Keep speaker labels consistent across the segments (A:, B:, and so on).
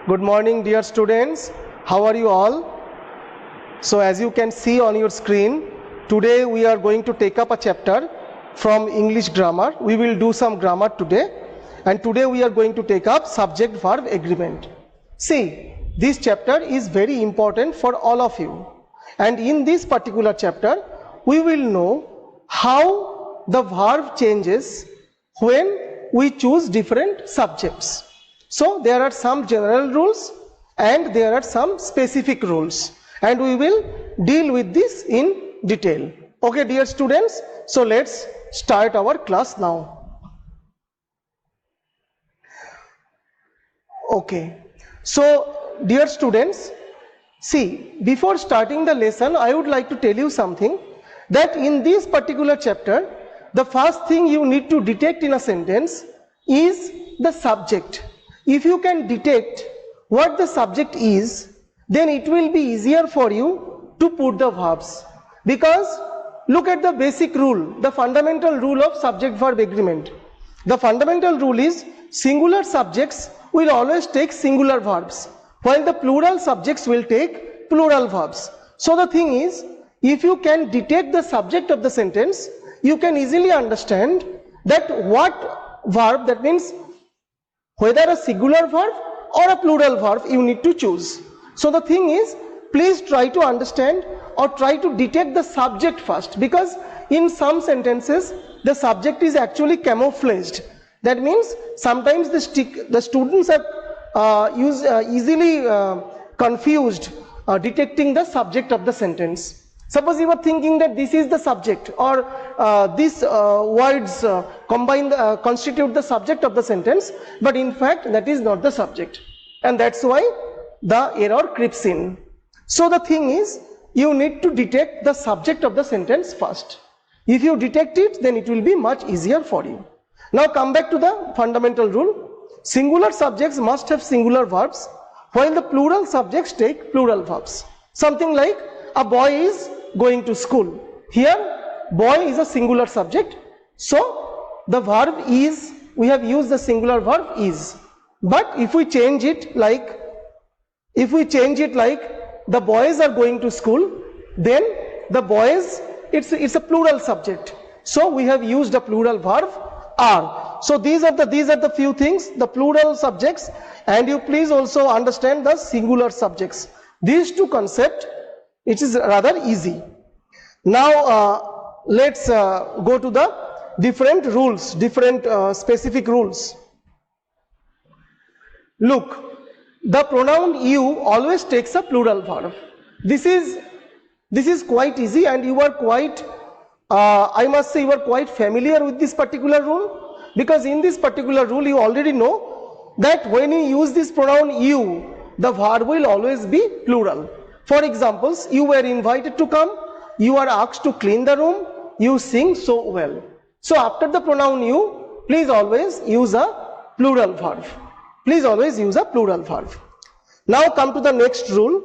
A: Good morning, dear students. How are you all? So as you can see on your screen, today we are going to take up a chapter from English grammar. We will do some grammar today, and today we are going to take up subject verb agreement. See, this chapter is very important for all of you, and in this particular chapter we will know how the verb changes when we choose different subjects. So there are some general rules and there are some specific rules, and we will deal with this in detail. Okay, dear students, so let's start our class now. Okay, so dear students, see, before starting the lesson I would like to tell you something, that in this particular chapter the first thing you need to detect in a sentence is the subject. If you can detect what the subject is, then it will be easier for you to put the verbs. Because look at the basic rule, the fundamental rule of subject verb agreement. The fundamental rule is singular subjects will always take singular verbs, while the plural subjects will take plural verbs. So the thing is, if you can detect the subject of the sentence, you can easily understand that what verb, that means whether a singular verb or a plural verb you need to choose. So the thing is, please try to understand or try to detect the subject first, because in some sentences the subject is actually camouflaged. That means sometimes the students are easily confused detecting the subject of the sentence. Suppose you are thinking that this is the subject, or these words constitute the subject of the sentence, but in fact that is not the subject, and that's why the error creeps in. So the thing is, you need to detect the subject of the sentence first. If you detect it, then it will be much easier for you. Now come back to the fundamental rule. Singular subjects must have singular verbs, while the plural subjects take plural verbs. Something like, a boy is going to school. Here boy is a singular subject, so the verb is, we have used the singular verb is. But if we change it like, the boys are going to school, then the boys, it's a plural subject, so we have used a plural verb are. So these are the few things, the plural subjects, and you please also understand the singular subjects. These two concepts, it is rather easy. Now let's go to the different rules, different specific rules. Look, the pronoun you always takes a plural verb. This is quite easy, and you are quite, I must say, you are quite familiar with this particular rule, because in this particular rule you already know that when you use this pronoun you, the verb will always be plural. For examples, you were invited to come, you are asked to clean the room, you sing so well. So after the pronoun you, please always use a plural verb. Please always use a plural verb. Now come to the next rule.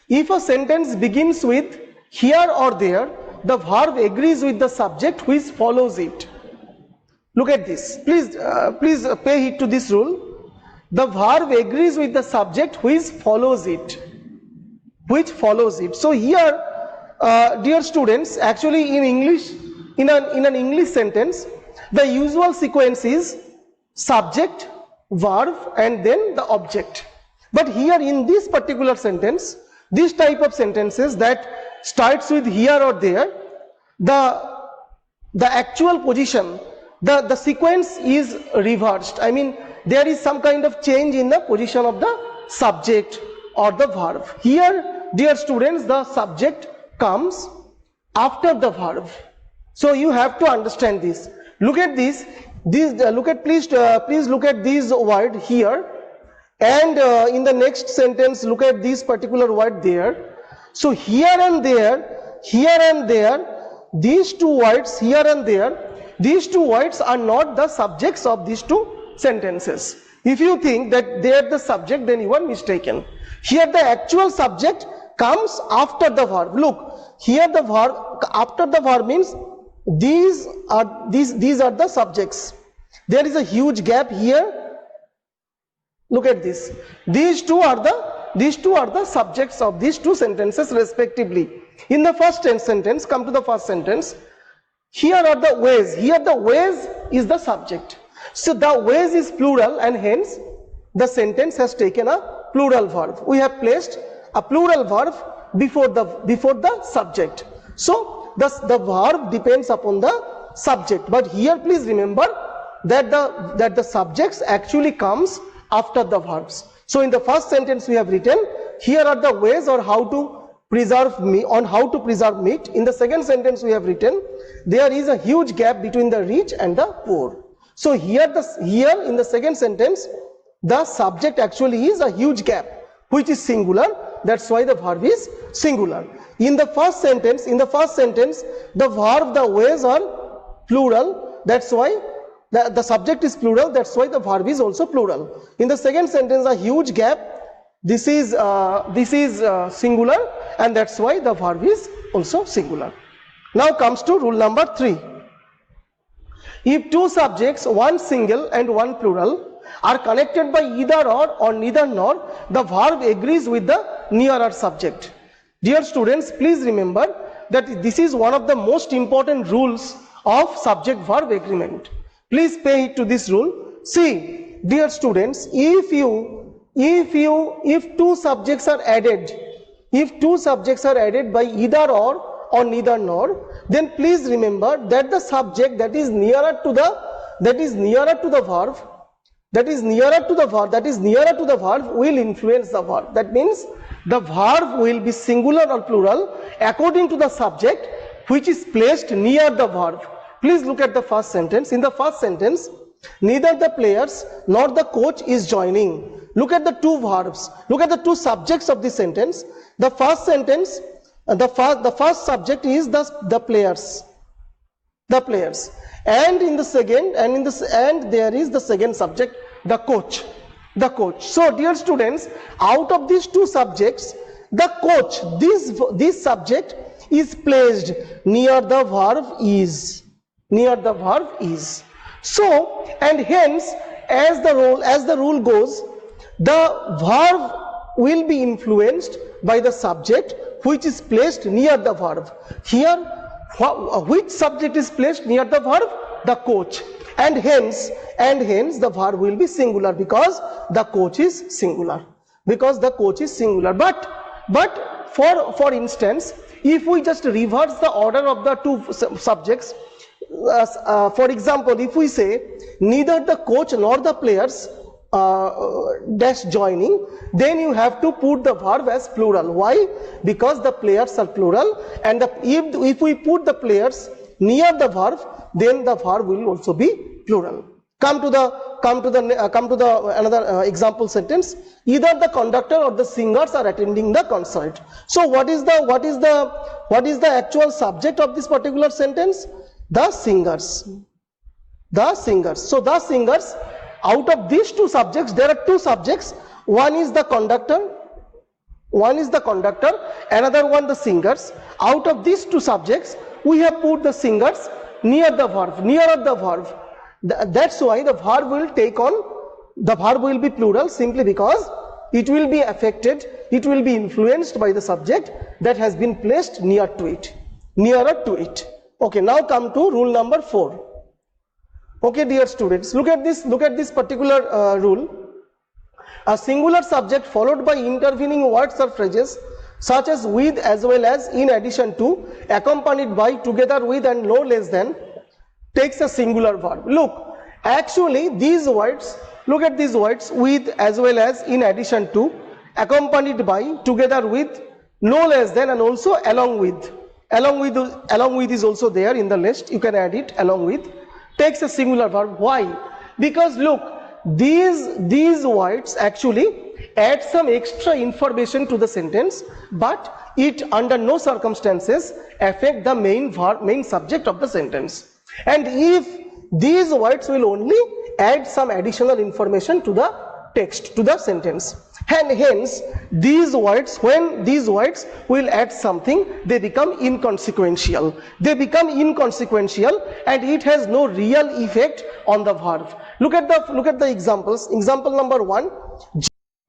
A: If a sentence begins with here or there, the verb agrees with the subject which follows it. Look at this. Please pay heed to this rule. The verb agrees with the subject which follows it. So here, dear students, actually in English, in an English sentence, the usual sequence is subject, verb, and then the object. But here in this particular sentence, this type of sentences that starts with here or there, the actual position, the sequence is reversed. I mean, there is some kind of change in the position of the subject or the verb. Here, dear students, the subject comes after the verb. So you have to understand this. Look at this. Please look at this word here, and in the next sentence look at this particular word there. So here and there, these two words here and there, these two words are not the subjects of these two sentences. If you think that they are the subject, then you are mistaken. Here the actual subject comes after the verb. Look, here the verb after the verb means these are the subjects. There is a huge gap here Look at this. These two are the subjects of these two sentences respectively. In the first sentence, come to the first sentence. Here are the ways. Here the ways is the subject. So the ways is plural, and hence the sentence has taken a plural verb. We have placed a plural verb before the subject. So the verb depends upon the subject. But here please remember that the subjects actually comes after the verbs. So in the first sentence we have written, here are the ways or how to preserve meat. In the second sentence we have written, there is a huge gap between the rich and the poor. So here in the second sentence, the subject actually is a huge gap, which is singular. That's why the verb is singular. In the first sentence, the verb, the ways are plural. That's why the subject is plural. That's why the verb is also plural. In the second sentence, a huge gap. This is singular, and that's why the verb is also singular. Now comes to rule number 3. If two subjects, one single and one plural, are connected by either or neither nor, the verb agrees with the nearer subject. Dear students, please remember that this is one of the most important rules of subject-verb agreement. Please pay heed to this rule. See, dear students, if two subjects are added by either or neither nor, then please remember that the subject that is nearer to the verb will influence the verb. That means the verb will be singular or plural according to the subject which is placed near the verb. Please look at the first sentence. In the first sentence, neither the players nor the coach is joining. Look at the two verbs. Look at the two subjects of this sentence. The first sentence, the first subject is the players. The players. And in the second, and there is the second subject, the coach. The coach. So dear students, out of these two subjects, the coach, this subject is placed near the verb is. Near the verb is. So, and hence, as the rule goes, the verb will be influenced by the subject which is placed near the verb. Here, which subject is placed near the verb? The coach. And hence the verb will be singular because the coach is singular. Because the coach is singular. But for instance, if we just reverse the order of the two subjects, for example, if we say neither the coach nor the players dash joining, then you have to put the verb as plural. Why? Because the players are plural, and if we put the players near the verb, then the verb will also be plural. Come to the another example sentence. Either the conductor or the singers are attending the concert. So what is the actual subject of this particular sentence? The singers. The singers. So the singers, out of these two subjects, there are two subjects. One is the conductor, another one the singers. Out of these two subjects, we have put the singers nearer the verb. That's why the verb will be plural, simply because it will be affected, it will be influenced by the subject that has been placed nearer to it. Okay, now come to rule number 4. Okay, dear students, look at this particular rule. A singular subject followed by intervening words or phrases such as with, as well as, in addition to, accompanied by, together with, and no less than, takes a singular verb. Look, actually these words, look at these words, with, as well as, in addition to, accompanied by, together with, no less than, and also along with. Along with is also there in the list. You can add it. Along with takes a singular verb. Why? Because look, these words actually add some extra information to the sentence, but it under no circumstances affect the main subject of the sentence. And if these words will only add some additional information to the text, to the sentence, and hence these words, when these words will add something, they become inconsequential. And it has no real effect on the verb. Look at the examples. Example number 1.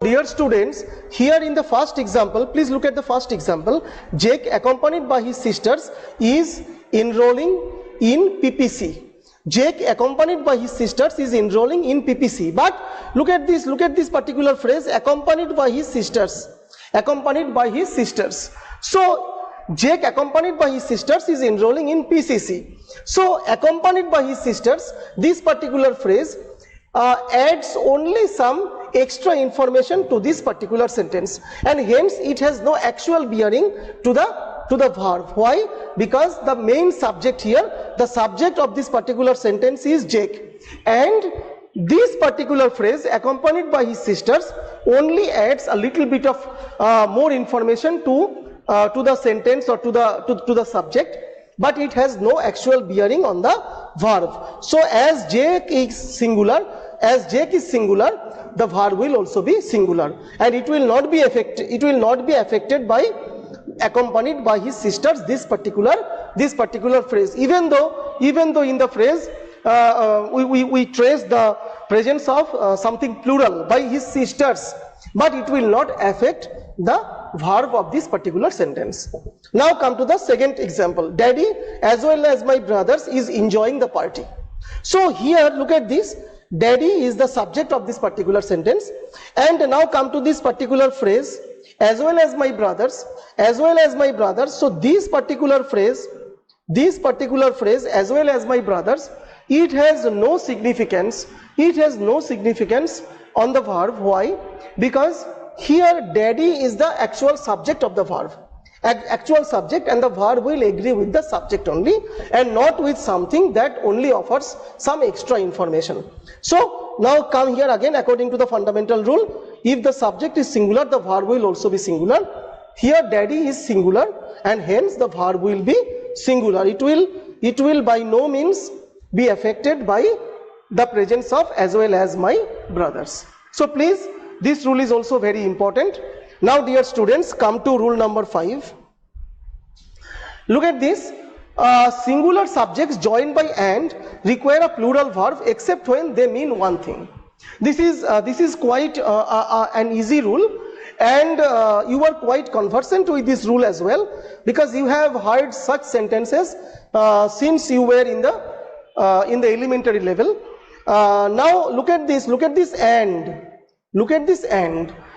A: Dear students, here in the first example, please look at the first example. Jake, accompanied by his sisters, is enrolling in PPC. Jake, accompanied by his sisters, is enrolling in PPC. But look at this particular phrase, accompanied by his sisters. Accompanied by his sisters. So Jake, accompanied by his sisters, is enrolling in PCC. So accompanied by his sisters, this particular phrase adds only some extra information to this particular sentence, and hence it has no actual bearing to the verb. Why? Because the main subject here, the subject of this particular sentence is Jake, and this particular phrase accompanied by his sisters only adds a little bit of more information to the sentence or to the subject, but it has no actual bearing on the verb. So as Jake is singular, the verb will also be singular, and it will not be affected by accompanied by his sisters, this particular phrase, even though in the phrase we trace the presence of something plural by his sisters, but it will not affect the verb of this particular sentence. Now come to the second example. Daddy as well as my brothers is enjoying the party. So here look at this. Daddy is the subject of this particular sentence, and now come to this particular phrase, as well as my brothers, so this particular phrase, as well as my brothers, it has no significance on the verb. Why? Because here daddy is the actual subject of the verb, actual subject, and the verb will agree with the subject only, and not with something that only offers some extra information. So now come here again, according to the fundamental rule, if the subject is singular, the verb will also be singular. Here daddy is singular, and hence the verb will be singular. It will by no means be affected by the presence of as well as my brothers. So please, this rule is also very important. Now dear students, come to rule number 5. Look at this. Singular subjects joined by and require a plural verb except when they mean one thing. This is quite an easy rule, and you are quite conversant with this rule as well, because you have heard such sentences since you were in the elementary level. Now look at this and.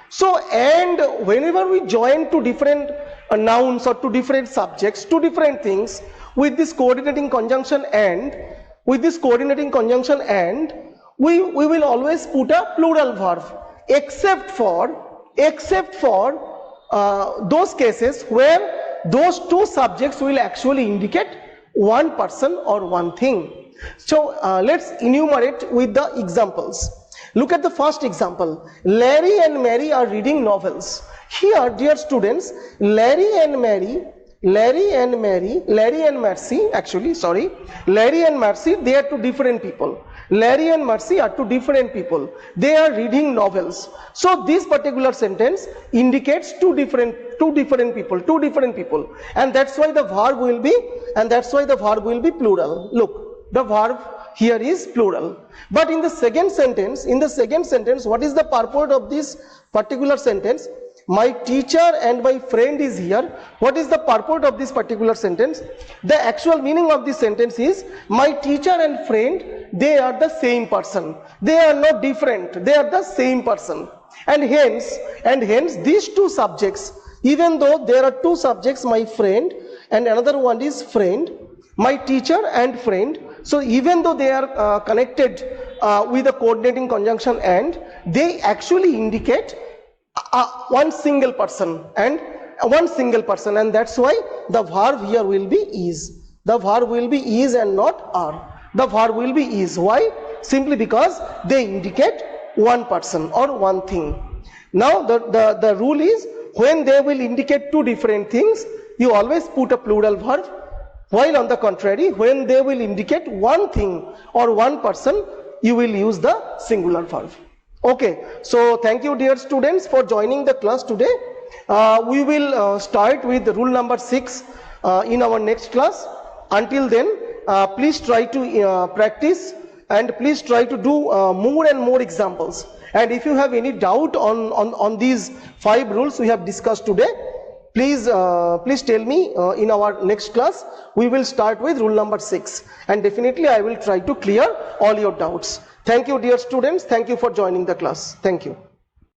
A: So and, whenever we join two different nouns or two different subjects, two different things, with this coordinating conjunction and, we will always put a plural verb, except for those cases where those two subjects will actually indicate one person or one thing. So let's enumerate with the examples. Look at the first example. Larry and Mary are reading novels. Here, dear students, Larry and Mercy, they are two different people. Larry and Mercy are two different people. They are reading novels. So this particular sentence indicates two different people, and that's why the verb will be plural. Look, the verb here is plural. But in the second sentence, what is the purport of this particular sentence? My teacher and my friend is here. What is the purport of this particular sentence? The actual meaning of this sentence is, my teacher and friend, they are the same person. They are not different. They are the same person. And hence these two subjects, even though there are two subjects, my friend and another one is friend, my teacher and friend, so even though they are connected with a coordinating conjunction and, they actually indicate one single person, and that's why the verb here will be is. The verb will be is and not are. The verb will be is. Why? Simply because they indicate one person or one thing. Now the rule is, when they will indicate two different things, you always put a plural verb, while on the contrary, when they will indicate one thing or one person, you will use the singular verb. Okay, so thank you dear students for joining the class today. We will start with rule number 6 in our next class. Until then, please try to practice and please try to do more and more examples. And if you have any doubt on these 5 rules we have discussed today, please please tell me in our next class. We will start with rule number 6, and definitely I will try to clear all your doubts. Thank you dear students, thank you for joining the class. Thank you.